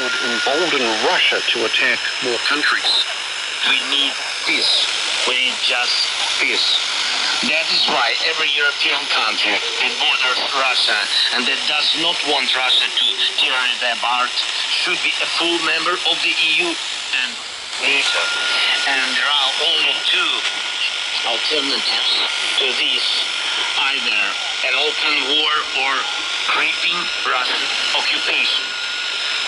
could embolden Russia to attack more countries. We need peace. We need just peace. That is why every European country that borders Russia and that does not want Russia to tear it apart should be a full member of the EU and NATO. And there are only two alternatives to this: either an open war or creeping Russian occupation.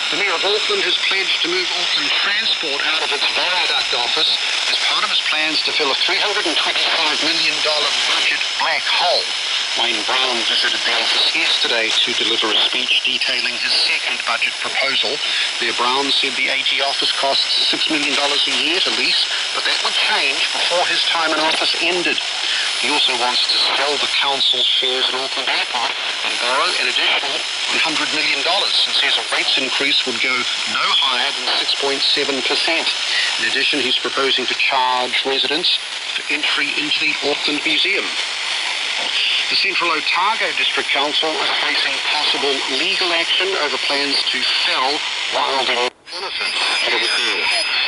The Mayor of Auckland has pledged to move Auckland Transport out of its viaduct office as part of his plans to fill a $325 million budget black hole. Wayne Brown visited the office yesterday to deliver a speech detailing his second budget proposal. Mayor Brown said the AT office costs $6 million a year to lease, but that would change before his time in office ended. He also wants to sell the council's shares in Auckland Airport and borrow an additional $100 million, and says a rates increase would go no higher than 6.7%. In addition, he's proposing to charge residents for entry into the Auckland Museum. The Central Otago District Council is facing possible legal action over plans to fell wilding conifers.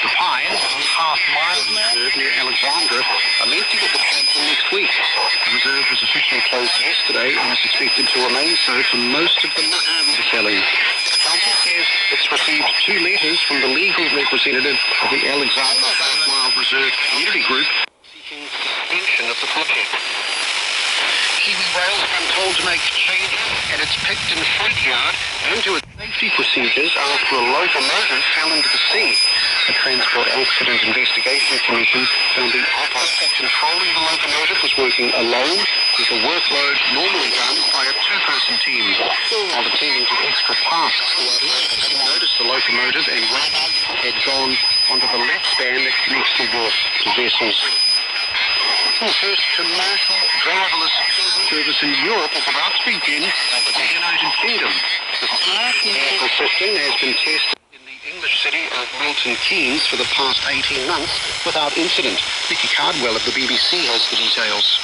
The pines, half-mile reserve near Alexandra, are meant to get the council next week. The reserve was officially closed yesterday and is expected to remain so for most of the month of felling. The council says it's received 2 letters from the legal representative of the Alexandra Half-Mile Reserve Community Group seeking suspension of the project. Kiwi Rail has been told to make changes at its Picton freight yard and to its safety procedures after a locomotive fell into the sea. The Transport Accident Investigation Commission found the operator controlling the locomotive was working alone with the workload normally done by a 2-person team. While attending to extra tasks, he noticed the locomotive and had gone onto the left span that connects the wharf to vessels. The first commercial driverless service in Europe is about to begin with the United Kingdom. The vehicle system has been tested in the English city of Milton Keynes for the past 18 months without incident. Vicky Cardwell of the BBC has the details.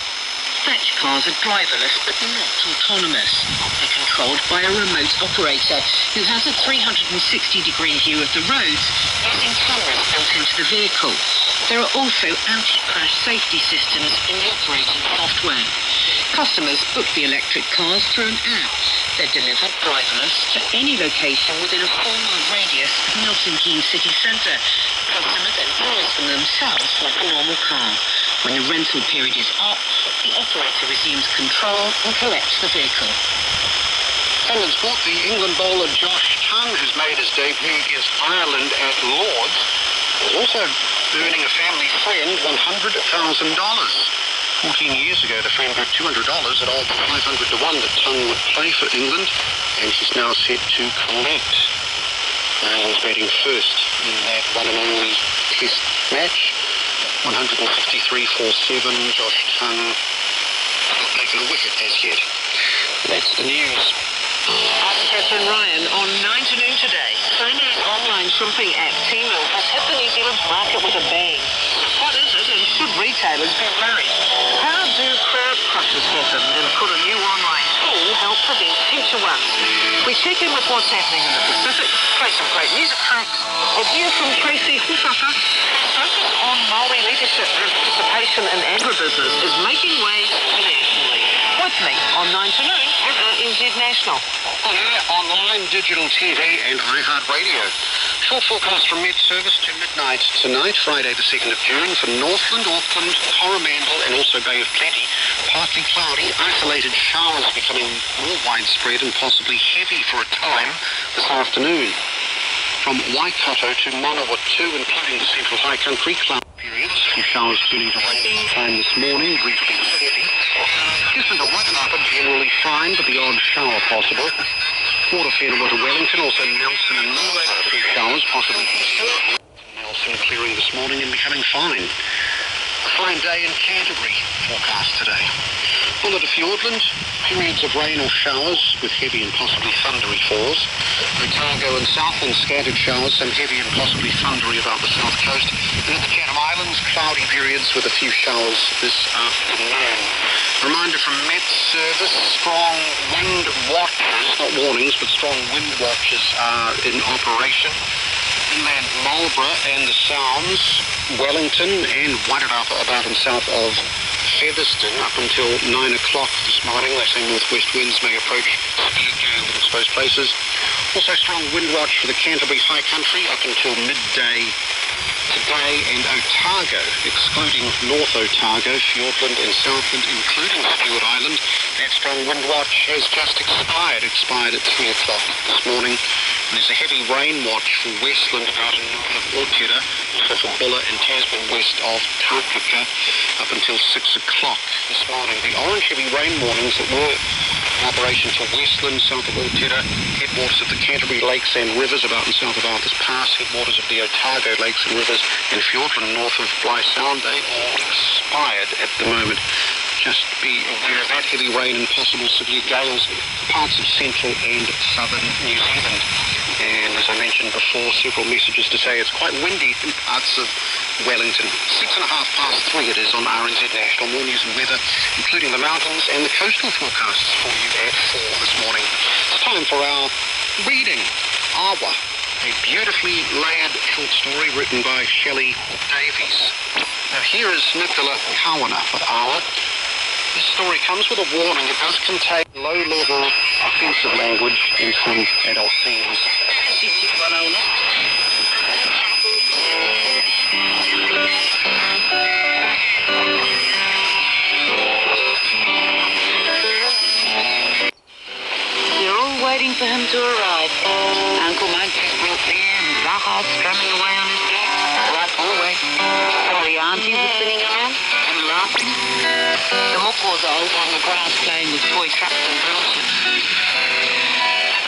Dispatch cars are driverless but not autonomous. They're controlled by a remote operator who has a 360-degree view of the roads using cameras built into the vehicle. There are also anti-crash safety systems in the operating software. Customers book the electric cars through an app. They're delivered driverless to any location within a 4-mile radius of Milton Keynes city centre. Customers then drive them themselves like a normal car. When the rental period is up, the operator resumes control and collects the vehicle. And in sport, the England bowler Josh Tongue has made his debut against Ireland at Lord's. He's also earning a family friend $100,000. 14 years ago, the friend bet $200 at odds 500 to 1 that Tongue would play for England, and she's now set to collect. Ireland's batting first in that one and only test match. 163 for 7. Josh Tongue not taken a wicket as yet. That's the news. I'm Catherine Ryan on 9 to noon today. China's online shopping app Temu has hit the New Zealand market with a bang. What is it, and should retailers be worried? How do crowd crushes happen, and could a new online tool help prevent future ones? We check in with what's happening in the Pacific, play some great music tracks, and hear from Tracy Huffafa. Focus on Māori leadership and participation in agribusiness is making waves internationally. With me on 9 to noon at RNZ National. On air, online, digital TV and iHeartRadio. Short forecast from mid-service to midnight tonight, Friday the 2nd of June, for Northland, Auckland, Coromandel and also Bay of Plenty. Partly cloudy, isolated showers becoming more widespread and possibly heavy for a time this afternoon. From Waikato to Manawatu, including the Central High Country, cloud periods. Some showers turning to rain time this morning, briefly heavy. Giffen to Waikato, generally fine, but the odd shower possible. Port of Whenua to Wellington, also Nelson and Niue, a few showers, possibly Nelson clearing this morning and becoming fine. A fine day in Canterbury, forecast today. Buller to Fiordland, periods of rain or showers with heavy and possibly thundery falls. Otago and Southland, scattered showers, some heavy and possibly thundery about the south coast. And at the Chatham Islands, cloudy periods with a few showers this afternoon. Reminder from Met Service, strong wind watches, not warnings, but strong wind watches are in operation. Inland Marlborough and the Sounds, Wellington and Wairarapa about and south of Featherston up until 9 o'clock this morning. They say northwest winds may approach speed gale in exposed places. Also strong wind watch for the Canterbury High Country up until midday today, and Otago, excluding North Otago, Fiordland and Southland, including Stewart Island. That strong wind watch has just expired at 3 o'clock this morning. And there's a heavy rain watch for Westland out in north of Orpura, for Buller and Tasman west of Takaka up until 6 o'clock this morning. The orange heavy rain warnings that were in operation for Westland, south of Orpura, headwaters of the Canterbury Lakes and Rivers about and south of Arthur's Pass, headwaters of the Otago Lakes and Rivers and Fiordland north of Blythe Sound, they all expired at the moment. Just be aware of that heavy rain and possible severe gales for parts of central and southern New Zealand. And as I mentioned before, several messages to say it's quite windy in parts of Wellington. 3:06 it is on RNZ National. More news and weather, including the mountains and the coastal forecasts for you at 4 this morning. It's time for our reading. Awa, a beautifully layered short story written by Shelley Davies. Now here is Nicola Kawana with Awa. This story comes with a warning. It does contain low-level offensive language and some adult themes. They're all waiting for him to arrive. Uncle Mike just brought beer and Zaha strumming away on his deck, like always. All the aunties are sitting around and laughing. The mokos are over on the grass playing with toy trucks and drill ships.